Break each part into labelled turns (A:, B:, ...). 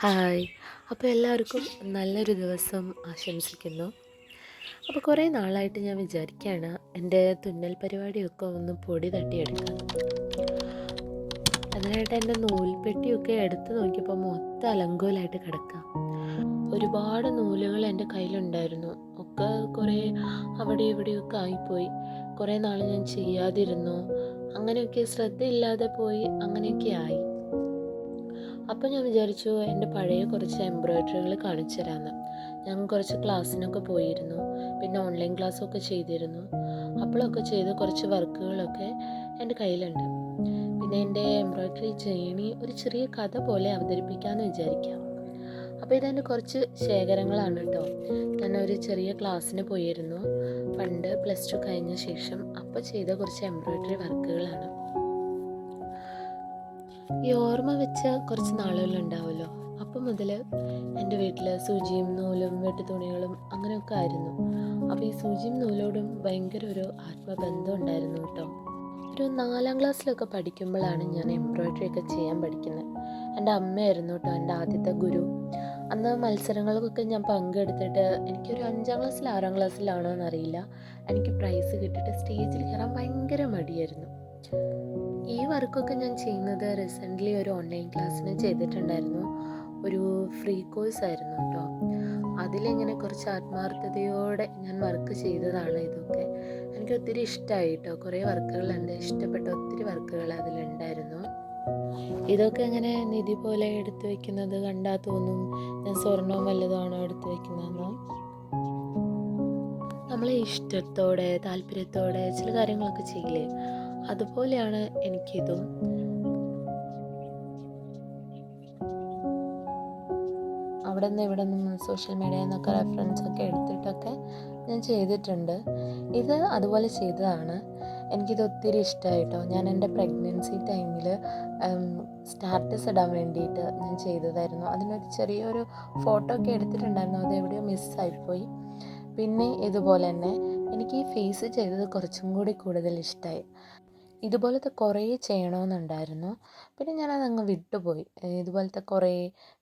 A: Hi. അപ്പോൾ എല്ലാവർക്കും നല്ലൊരു ദിവസം ആശംസിക്കുന്നു. അപ്പോൾ കുറേ നാളായിട്ട് ഞാൻ വിചാരിക്കുകയാണ് എൻ്റെ തുന്നൽ പരിപാടിയൊക്കെ ഒന്ന് പൊടി തട്ടിയെടുക്കാമെന്ന്. അതിനായിട്ട് എൻ്റെ നൂൽപ്പെട്ടിയൊക്കെ എടുത്ത് നോക്കിയപ്പോൾ മൊത്തം അലങ്കോലമായിട്ട് കിടക്കുക. ഒരുപാട് നൂലുകൾ എൻ്റെ കയ്യിലുണ്ടായിരുന്നു. ഒക്കെ കുറേ അവിടെ ഇവിടെയൊക്കെ ആയിപ്പോയി. കുറേ നാൾ ഞാൻ ചെയ്യാതിരുന്നു. അങ്ങനെയൊക്കെ ശ്രദ്ധയില്ലാതെ പോയി, അങ്ങനെയൊക്കെ ആയി. അപ്പോൾ ഞാൻ വിചാരിച്ചു എൻ്റെ പഴയ കുറച്ച് എംബ്രോയ്ഡറികൾ കാണിച്ചു തരാമെന്ന്. ഞാൻ കുറച്ച് ക്ലാസ്സിനൊക്കെ പോയിരുന്നു, പിന്നെ ഓൺലൈൻ ക്ലാസ്സൊക്കെ ചെയ്തിരുന്നു. അപ്പോഴൊക്കെ ചെയ്ത കുറച്ച് വർക്കുകളൊക്കെ എൻ്റെ കയ്യിലുണ്ട്. പിന്നെ എൻ്റെ എംബ്രോയ്ഡറി ജേണി ഒരു ചെറിയ കഥ പോലെ അവതരിപ്പിക്കാമെന്ന് വിചാരിക്കാം. അപ്പോൾ ഇതെൻ്റെ കുറച്ച് ശേഖരങ്ങളാണ് കേട്ടോ. ഞാനൊരു ചെറിയ ക്ലാസ്സിന് പോയിരുന്നു പണ്ട് +2 കഴിഞ്ഞ ശേഷം. അപ്പോൾ ചെയ്ത കുറച്ച് എംബ്രോയ്ഡറി വർക്കുകളാണ്. ഈ ഓർമ്മ വെച്ച കുറച്ച് നാളുകളുണ്ടാവുമല്ലോ, അപ്പം മുതൽ എൻ്റെ വീട്ടിൽ സൂചിയും നൂലും വെട്ടുതുണികളും അങ്ങനെയൊക്കെ ആയിരുന്നു. അപ്പോൾ ഈ സൂചിയും നൂലോടും ഭയങ്കര ഒരു ആത്മബന്ധം ഉണ്ടായിരുന്നു കേട്ടോ. ഒരു 4ാം ക്ലാസ്സിലൊക്കെ പഠിക്കുമ്പോഴാണ് ഞാൻ എംബ്രോയ്ഡറി ഒക്കെ ചെയ്യാൻ പഠിക്കുന്നത്. എൻ്റെ അമ്മയായിരുന്നു കേട്ടോ എൻ്റെ ആദ്യത്തെ ഗുരു. അന്ന് മത്സരങ്ങൾക്കൊക്കെ ഞാൻ പങ്കെടുത്തിട്ട് എനിക്കൊരു 5ാം ക്ലാസ്സിൽ 6ാം ക്ലാസ്സിലാണോ എന്നറിയില്ല, എനിക്ക് പ്രൈസ് കിട്ടിയിട്ട് സ്റ്റേജിൽ കയറാൻ ഭയങ്കര മടിയായിരുന്നു. ഈ വർക്കൊക്കെ ഞാൻ ചെയ്യുന്നത് റീസെൻ്റ്ലി ഒരു ഓൺലൈൻ ക്ലാസ്സിന് ചെയ്തിട്ടുണ്ടായിരുന്നു. ഒരു ഫ്രീ കോഴ്സ് ആയിരുന്നു കേട്ടോ. അതിലിങ്ങനെ കുറച്ച് ആത്മാർത്ഥതയോടെ ഞാൻ വർക്ക് ചെയ്തതാണ് ഇതൊക്കെ. എനിക്ക് ഒത്തിരി ഇഷ്ടമായി കേട്ടോ. കുറേ വർക്കുകളുണ്ട്, ഇഷ്ടപ്പെട്ട ഒത്തിരി വർക്കുകൾ അതിലുണ്ടായിരുന്നു. ഇതൊക്കെ ഇങ്ങനെ നിധി പോലെ എടുത്തു വയ്ക്കുന്നത് കണ്ടാൽ തോന്നും ഞാൻ സ്വർണവും വല്ലതാണോ എടുത്തു വയ്ക്കുന്നതെന്ന്. നമ്മളെ ഇഷ്ടത്തോടെ താല്പര്യത്തോടെ ചില കാര്യങ്ങളൊക്കെ ചെയ്യില്ലേ, അതുപോലെയാണ് എനിക്കിതും. അവിടെ നിന്ന് ഇവിടെ നിന്ന് സോഷ്യൽ മീഡിയയിൽ നിന്നൊക്കെ റെഫറൻസൊക്കെ എടുത്തിട്ടൊക്കെ ഞാൻ ചെയ്തിട്ടുണ്ട്. ഇത് അതുപോലെ ചെയ്തതാണ്. എനിക്കിത് ഒത്തിരി ഇഷ്ടമായിട്ടോ. ഞാൻ എൻ്റെ പ്രഗ്നൻസി ടൈമിൽ സ്റ്റാറ്റസ് ഇടാൻ വേണ്ടിയിട്ട് ഞാൻ ചെയ്തതായിരുന്നു. അതിനൊരു ചെറിയൊരു ഫോട്ടോ ഒക്കെ എടുത്തിട്ടുണ്ടായിരുന്നു, അത് എവിടെയോ മിസ്സായിപ്പോയി. പിന്നെ ഇതുപോലെ തന്നെ എനിക്ക് ഈ ഫേസ് ചെയ്തത് കുറച്ചും കൂടി കൂടുതൽ ഇഷ്ടമായി. ഇതുപോലത്തെ കുറേ ചെയ്യണമെന്നുണ്ടായിരുന്നു, പിന്നെ ഞാനതങ്ങ് വിട്ടുപോയി. ഇതുപോലത്തെ കുറേ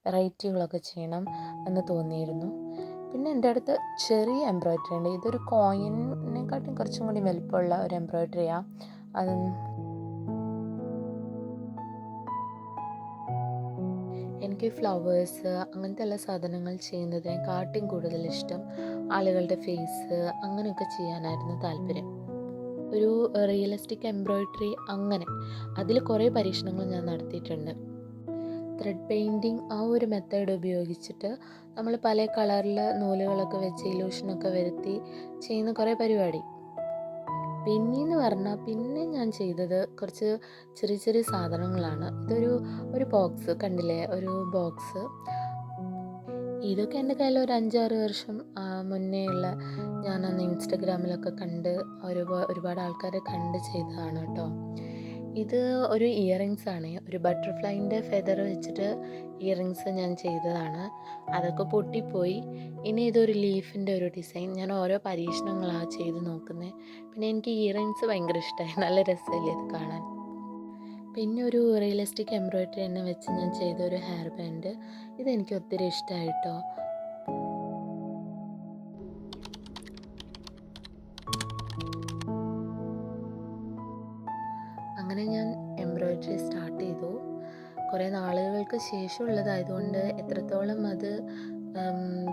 A: വെറൈറ്റികളൊക്കെ ചെയ്യണം എന്ന് തോന്നിയിരുന്നു. പിന്നെ എൻ്റെ അടുത്ത് ചെറിയ എംബ്രോയ്ഡറി ഉണ്ട്. ഇതൊരു കോയിനെക്കാട്ടും കുറച്ചും കൂടി വലുപ്പമുള്ള ഒരു എംബ്രോയ്ഡറിയാണ്. അത് എനിക്ക് ഫ്ലവേഴ്സ് അങ്ങനത്തെ എല്ലാ സാധനങ്ങൾ ചെയ്യുന്നതിനെക്കാട്ടും കൂടുതൽ ഇഷ്ടം ആളുകളുടെ ഫേസ് അങ്ങനെയൊക്കെ ചെയ്യാനായിരുന്നു താല്പര്യം. ഒരു റിയലിസ്റ്റിക് എംബ്രോയ്ഡറി അങ്ങനെ അതിൽ കുറേ പരീക്ഷണങ്ങൾ ഞാൻ നടത്തിയിട്ടുണ്ട്. ത്രെഡ് പെയിൻറ്റിങ് ആ ഒരു മെത്തേഡ് ഉപയോഗിച്ചിട്ട് നമ്മൾ പല കളറിൽ നൂലുകളൊക്കെ വെച്ച് ഇലൂഷനൊക്കെ വരുത്തി ചെയ്യുന്ന കുറേ പരിപാടി. പിന്നെയെന്ന് പറഞ്ഞാൽ പിന്നെ ഞാൻ ചെയ്തത് കുറച്ച് ചെറിയ ചെറിയ സാധനങ്ങളാണ്. ഒരു ബോക്സ് കണ്ടില്ലേ, ഒരു ബോക്സ്. ഇതൊക്കെ എൻ്റെ കയ്യിൽ ഒരു 5-6 വർഷം മുന്നേ ഉള്ള, ഞാനന്ന് ഇൻസ്റ്റഗ്രാമിലൊക്കെ കണ്ട് ഒരുപാട് ആൾക്കാരെ കണ്ട് ചെയ്തതാണ് കേട്ടോ. ഇത് ഒരു ഇയറിങ്സ് ആണ്, ഒരു ബട്ടർഫ്ലൈൻ്റെ ഫെദർ വെച്ചിട്ട് ഇയറിങ്സ് ഞാൻ ചെയ്തതാണ്. അതൊക്കെ പൊട്ടിപ്പോയി. ഇനി ഇതൊരു ലീഫിൻ്റെ ഒരു ഡിസൈൻ. ഞാൻ ഓരോ പരീക്ഷണങ്ങളാണ് ചെയ്ത് നോക്കുന്നത്. പിന്നെ എനിക്ക് ഇയറിങ്സ് ഭയങ്കര ഇഷ്ടമായി, നല്ല രസമല്ലേ ഇത് കാണാൻ. പിന്നെ ഒരു റിയലിസ്റ്റിക് എംബ്രോയ്ഡറി തന്നെ വെച്ച് ഞാൻ ചെയ്ത ഒരു ഹെയർ ബാൻഡ്, ഇതെനിക്ക് ഒത്തിരി ഇഷ്ടമായിട്ടോ. അങ്ങനെ ഞാൻ എംബ്രോയ്ഡറി സ്റ്റാർട്ട് ചെയ്തു. കുറേ നാളുകൾക്ക് ശേഷമുള്ളതായതുകൊണ്ട് എത്രത്തോളം അത്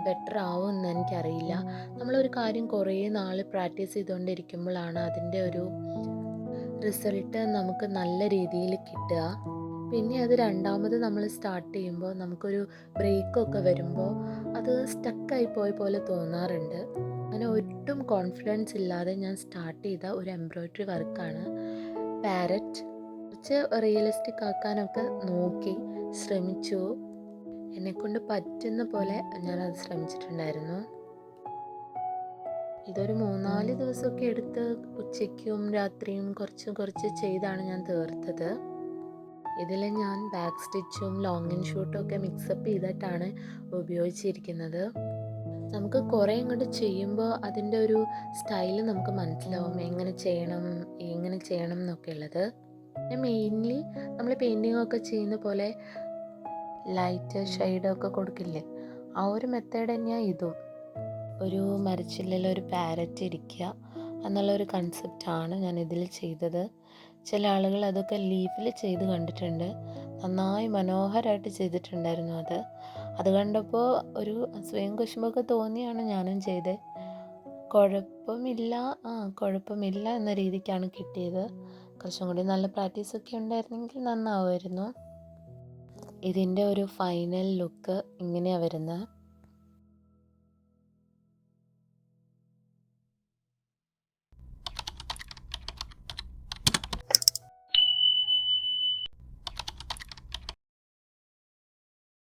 A: ബെറ്റർ ആവുമെന്ന് എനിക്കറിയില്ല. നമ്മളൊരു കാര്യം കുറേ നാൾ പ്രാക്ടീസ് ചെയ്തുകൊണ്ടിരിക്കുമ്പോഴാണ് അതിൻ്റെ ഒരു റിസൾട്ട് നമുക്ക് നല്ല രീതിയിൽ കിട്ടുക. പിന്നെ അത് രണ്ടാമത് നമ്മൾ സ്റ്റാർട്ട് ചെയ്യുമ്പോൾ നമുക്കൊരു ബ്രേക്കൊക്കെ വരുമ്പോൾ അത് സ്റ്റക്കായി പോയ പോലെ തോന്നാറുണ്ട്. അങ്ങനെ ഒട്ടും കോൺഫിഡൻസ് ഇല്ലാതെ ഞാൻ സ്റ്റാർട്ട് ചെയ്ത ഒരു എംബ്രോയ്ഡറി വർക്കാണ് പാരറ്റ്. കുറച്ച് റിയലിസ്റ്റിക് ആക്കാനൊക്കെ നോക്കി ശ്രമിച്ചു. എന്നെക്കൊണ്ട് പറ്റുന്ന പോലെ ഞാനത് ശ്രമിച്ചിട്ടുണ്ടായിരുന്നു. ഇതൊരു 3-4 ദിവസമൊക്കെ എടുത്ത് ഉച്ചയ്ക്കും രാത്രിയും കുറച്ച് ചെയ്താണ് ഞാൻ തീർത്തത്. ഇതിൽ ഞാൻ ബാക്ക് സ്റ്റിച്ചും ലോങ്ങിൻ ഷൂട്ടും ഒക്കെ മിക്സപ്പ് ചെയ്തിട്ടാണ് ഉപയോഗിച്ചിരിക്കുന്നത്. നമുക്ക് കുറേ ഇങ്ങോട്ട് ചെയ്യുമ്പോൾ അതിൻ്റെ ഒരു സ്റ്റൈല് നമുക്ക് മനസ്സിലാവും, എങ്ങനെ ചെയ്യണം എന്നൊക്കെ ഉള്ളത്. പിന്നെ മെയിൻലി നമ്മൾ പെയിൻറ്റിങ് ഒക്കെ ചെയ്യുന്ന പോലെ ലൈറ്റ് ഷെയ്ഡൊക്കെ കൊടുക്കില്ലേ, ആ ഒരു മെത്തേഡ് തന്നെയാണ് ഇതും. ഒരു മരച്ചില്ലയിൽ ഒരു പാരറ്റ് ഇരിക്കുക എന്നുള്ളൊരു കൺസെപ്റ്റാണ് ഞാൻ ഇതിൽ ചെയ്തത്. ചില ആളുകൾ അതൊക്കെ ലീഫിൽ ചെയ്ത് കണ്ടിട്ടുണ്ട്. നന്നായി മനോഹരമായിട്ട് ചെയ്തിട്ടുണ്ടായിരുന്നു അത് കണ്ടപ്പോൾ ഒരു അസൂയയും കുശുമ്പൊക്കെ തോന്നിയാണ് ഞാനും ചെയ്തത്. കുഴപ്പമില്ല കുഴപ്പമില്ല എന്ന രീതിക്കാണ് കിട്ടിയത്. കുറച്ചും കൂടി നല്ല പ്രാക്ടീസൊക്കെ ഉണ്ടായിരുന്നെങ്കിൽ നന്നാവുമായിരുന്നു. ഇതിൻ്റെ ഒരു ഫൈനൽ ലുക്ക് ഇങ്ങനെയാണ് വരുന്നത്.